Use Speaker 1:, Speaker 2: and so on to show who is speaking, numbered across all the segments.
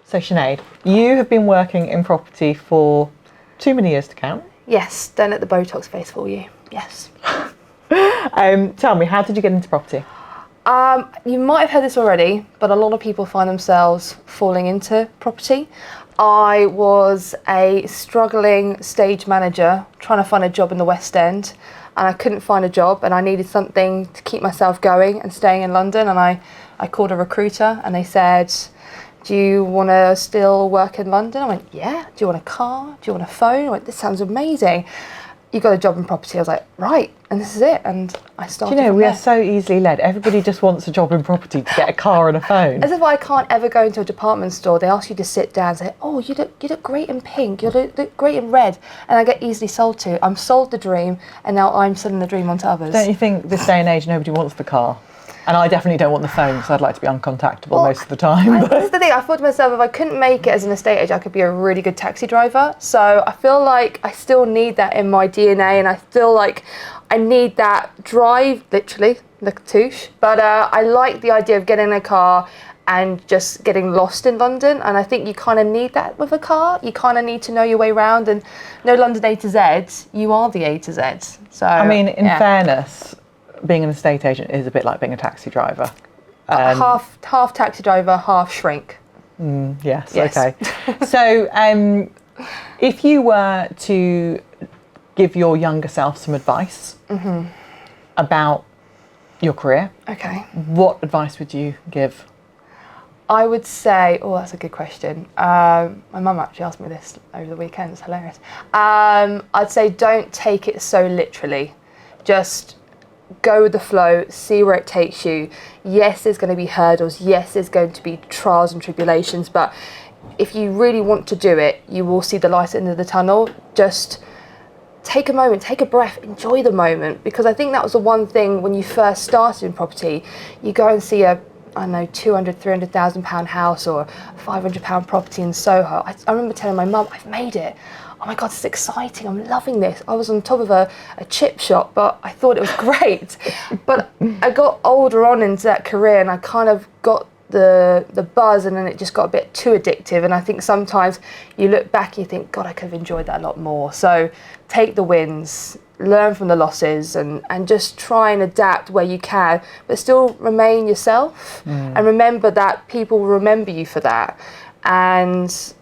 Speaker 1: So Sinead, you have been working in property for too many years to count.
Speaker 2: Yes, don't let the Botox face fool you. Yes.
Speaker 1: Tell me, how did you get into property?
Speaker 2: You might have heard this already, but a lot of people find themselves falling into property. I was a struggling stage manager trying to find a job in the West End, and I couldn't find a job, and I needed something to keep myself going and staying in London, and I called a recruiter and they said, do you want to still work in London? I went, yeah. Do you want a car? Do you want a phone? I went, this sounds amazing. You got a job in property. I was like, right, and this is it. And I started.
Speaker 1: Do you know, we
Speaker 2: there.
Speaker 1: are so easily led. Everybody just wants a job in property to get a car and a phone.
Speaker 2: As if I can't ever go into a department store. They ask you to sit down and say, oh, you look great in pink. You look great in red. And I get easily sold to. I'm sold the dream, and now I'm selling the dream onto others.
Speaker 1: Don't you think this day and age nobody wants the car? And I definitely don't want the phone because I'd like to be uncontactable most of the time.
Speaker 2: This is the thing, I thought to myself, if I couldn't make it as an estate agent, I could be a really good taxi driver. So I feel like I still need that in my DNA, and I feel like I need that drive, literally, like a touche. But I like the idea of getting in a car and just getting lost in London. And I think you kind of need that with a car. You kind of need to know your way around and know London A to Z. You are the A to Z. So
Speaker 1: I mean, in fairness, being an estate agent is a bit like being a taxi driver.
Speaker 2: Half taxi driver, half shrink.
Speaker 1: Yes, okay. So if you were to give your younger self some advice about your career,
Speaker 2: Okay.
Speaker 1: what advice would you give?
Speaker 2: I would say, oh, that's a good question. My mum actually asked me this over the weekend. It's hilarious. I'd say don't take it so literally. Just go with the flow, see where it takes you. Yes, there's going to be hurdles. Yes, there's going to be trials and tribulations. But if you really want to do it, you will see the light at the end of the tunnel. Just take a moment, take a breath, enjoy the moment. Because I think that was the one thing when you first started in property. You go and see a, I don't know, £200,000, £300,000 house or a £500 property in Soho. I remember telling my mum, I've made it. Oh my God, this is exciting. I'm loving this. I was on top of a chip shop, but I thought it was great. But I got older on into that career and I kind of got the buzz, and then it just got a bit too addictive. And I think sometimes you look back and you think, God, I could have enjoyed that a lot more. So take the wins, learn from the losses, and just try and adapt where you can, but still remain yourself. And remember that people will remember you for that. And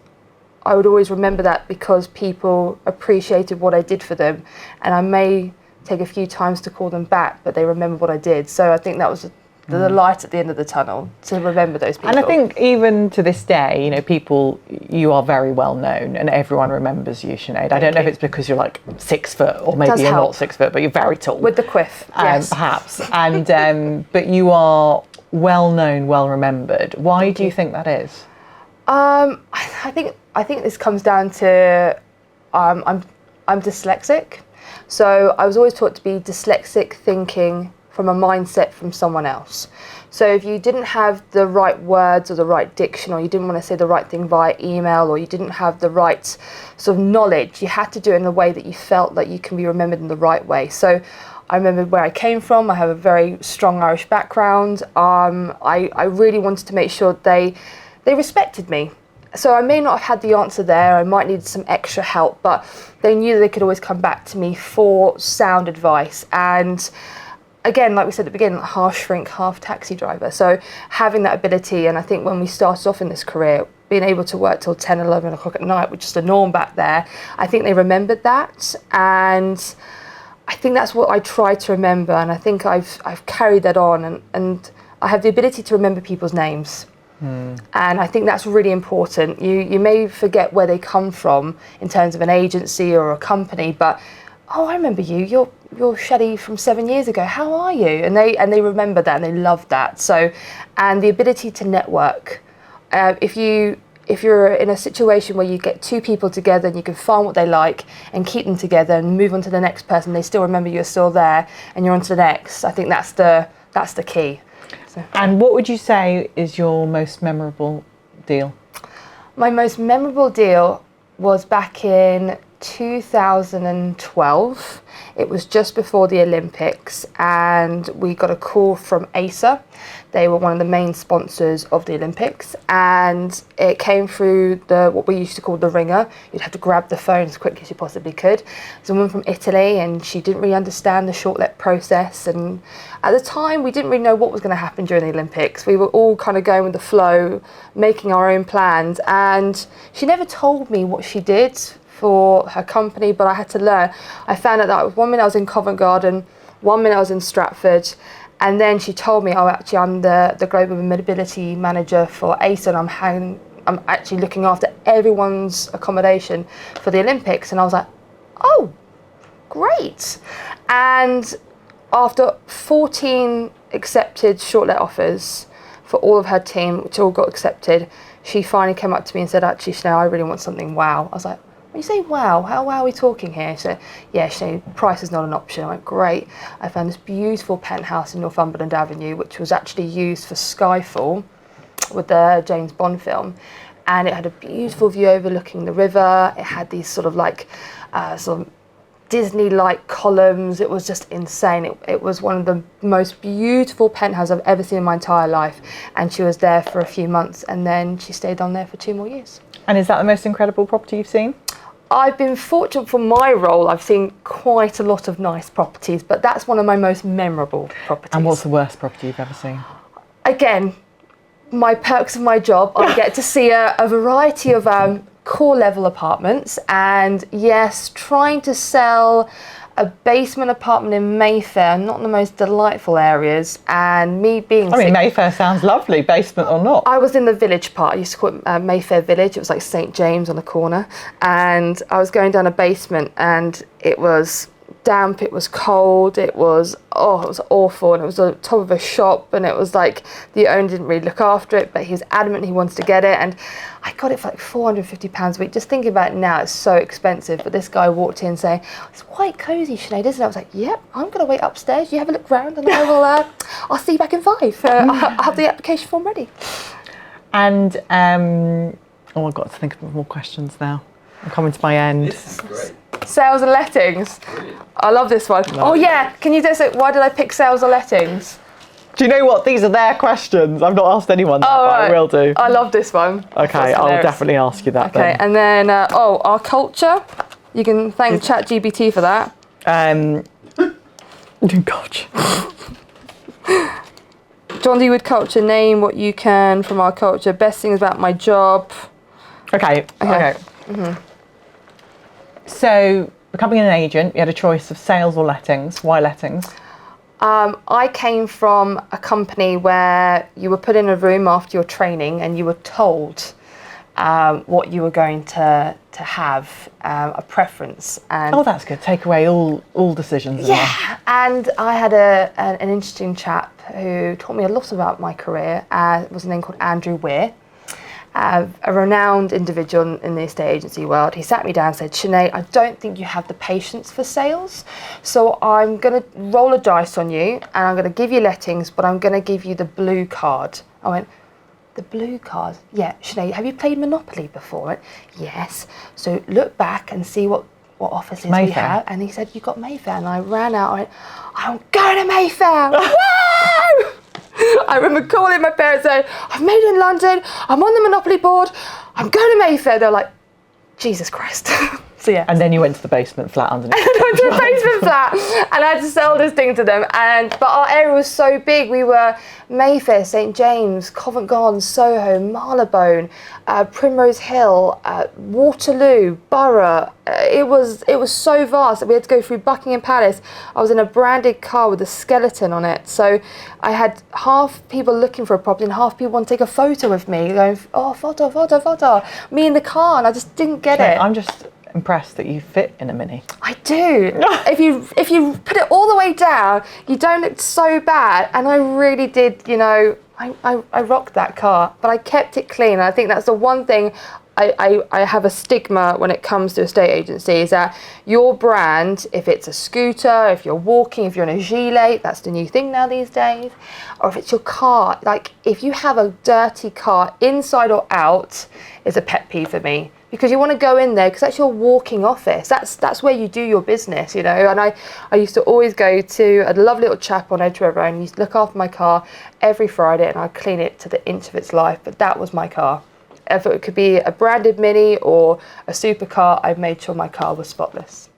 Speaker 2: I would always remember that because people appreciated what I did for them, and I may take a few times to call them back, but they remember what I did. So I think that was the light at the end of the tunnel, to remember those people.
Speaker 1: And I think even to this day, you know, you are very well known and everyone remembers you, Sinead. I don't know if it's because you're like 6 foot, or maybe you're not 6 foot, but you're very tall.
Speaker 2: With the quiff, yes.
Speaker 1: Perhaps. And but you are well known, well remembered. Why do you think that is?
Speaker 2: I think this comes down to I'm dyslexic, so I was always taught to be dyslexic thinking from a mindset from someone else. So if you didn't have the right words or the right diction, or you didn't want to say the right thing via email, or you didn't have the right sort of knowledge, you had to do it in a way that you felt that you can be remembered in the right way. So I remember where I came from. I have a very strong Irish background. I really wanted to make sure they respected me. So I may not have had the answer there, I might need some extra help, but they knew they could always come back to me for sound advice. And again, like we said at the beginning, half shrink, half taxi driver. So having that ability, and I think when we started off in this career, being able to work till 10, 11 o'clock at night, which is the norm back there, I think they remembered that. And I think that's what I try to remember, and I think I've carried that on, and I have the ability to remember people's names. And I think that's really important. You may forget where they come from in terms of an agency or a company, but oh, I remember you. You're Shelley from 7 years ago. How are you? And they remember that, and they love that. So, and the ability to network. If you're in a situation where you get two people together and you can find what they like and keep them together and move on to the next person, they still remember you're still there and you're on to the next. I think that's the key. So,
Speaker 1: and what would you say is your most memorable deal?
Speaker 2: My most memorable deal was back in 2012. It was just before the Olympics, and we got a call from ASA. They were one of the main sponsors of the Olympics, and it came through what we used to call the ringer. You'd have to grab the phone as quickly as you possibly could. There's a woman from Italy, and she didn't really understand the shortlet process, and at the time we didn't really know what was going to happen during the Olympics. We were all kind of going with the flow, making our own plans, and she never told me what she did for her company, but I had to learn. I found out that 1 minute I was in Covent Garden, 1 minute I was in Stratford, and then she told me, oh, actually I'm the global mobility manager for ASA, and I'm actually looking after everyone's accommodation for the Olympics. And I was like, oh, great. And after 14 accepted shortlet offers for all of her team, which all got accepted, she finally came up to me and said, actually, Sinead, I really want something wow. I was like, when you say wow, how wow are we talking here? She said, yeah, Sinead, price is not an option. I went, great. I found this beautiful penthouse in Northumberland Avenue, which was actually used for Skyfall with the James Bond film. And it had a beautiful view overlooking the river. It had these sort of like sort of Disney-like columns. It was just insane. It was one of the most beautiful penthouses I've ever seen in my entire life. And she was there for a few months, and then she stayed on there for 2 more years.
Speaker 1: And is that the most incredible property you've seen?
Speaker 2: I've been fortunate for my role. I've seen quite a lot of nice properties, but that's one of my most memorable properties.
Speaker 1: And what's the worst property you've ever seen?
Speaker 2: Again, my perks of my job, I get to see a variety of core level apartments, and yes, trying to sell a basement apartment in Mayfair, not the most delightful areas, and me being...
Speaker 1: I mean, Mayfair sounds lovely, basement or not.
Speaker 2: I was in the village part. I used to call it Mayfair Village. It was like St. James on the corner. And I was going down a basement, and it was damp, it was cold, it was awful, and it was on top of a shop, and it was like the owner didn't really look after it, but he was adamant he wanted to get it, and I got it for like £450 a week. Just thinking about it now, it's so expensive, but this guy walked in saying, it's quite cosy, Sinead, isn't it? I was like, yep, I'm going to wait upstairs, you have a look round, and I will, I'll see you back in 5. I'll have the application form ready.
Speaker 1: And, I've got to think of more questions now. I'm coming to my end.
Speaker 3: This is great.
Speaker 2: Sales and lettings.
Speaker 3: Brilliant.
Speaker 2: I love this one. Oh yeah, can you just say, why did I pick sales or lettings?
Speaker 1: Do you know what? These are their questions. I've not asked anyone that, but I will do.
Speaker 2: I love this one.
Speaker 1: Okay, I'll definitely ask you that
Speaker 2: Okay,
Speaker 1: then.
Speaker 2: and then, our culture. You can thank ChatGPT for that.
Speaker 1: Culture.
Speaker 2: John D. Wood culture, name what you can from our culture. Best things about my job.
Speaker 1: Okay. Mm-hmm. So, becoming an agent, you had a choice of sales or lettings. Why lettings?
Speaker 2: I came from a company where you were put in a room after your training and you were told what you were going to have, a preference. And
Speaker 1: that's good. Take away all decisions.
Speaker 2: Yeah, and I had an interesting chap who taught me a lot about my career. It was a name called Andrew Weir. A renowned individual in the estate agency world. He sat me down and said, Sinead, I don't think you have the patience for sales, so I'm going to roll a dice on you, and I'm going to give you lettings, but I'm going to give you the blue card. I went, the blue card? Yeah, Sinead, have you played Monopoly before? I went, yes. So look back and see what offices we have. And he said, you got Mayfair. And I ran out, I went, I'm going to Mayfair! Woo! I remember calling my parents saying, I've made it in London, I'm on the Monopoly board, I'm going to Mayfair. They're like, Jesus Christ. So yeah.
Speaker 1: And then you went to the basement flat underneath.
Speaker 2: And I went to the basement flat, and I had to sell this thing to them. But our area was so big. We were Mayfair, St. James, Covent Garden, Soho, Marylebone, Primrose Hill, Waterloo, Borough. It was so vast that we had to go through Buckingham Palace. I was in a branded car with a skeleton on it. So I had half people looking for a property and half people want to take a photo of me, going, oh, photo. Me in the car, and I just didn't get it.
Speaker 1: I'm just impressed that you fit in a Mini.
Speaker 2: I do. if you put it all the way down, you don't look so bad. And I really did, I rocked that car, but I kept it clean. And I think that's the one thing I have a stigma when it comes to estate agency, is that your brand, if it's a scooter, if you're walking, if you're in a gilet, that's the new thing now these days, or if it's your car, like if you have a dirty car inside or out, is a pet peeve for me. because you want to go in there because that's your walking office. That's where you do your business, you know. And I used to always go to a lovely little chap on Edge River and used to look after my car every Friday, and I'd clean it to the inch of its life. But that was my car. If it could be a branded Mini or a supercar, I made sure my car was spotless.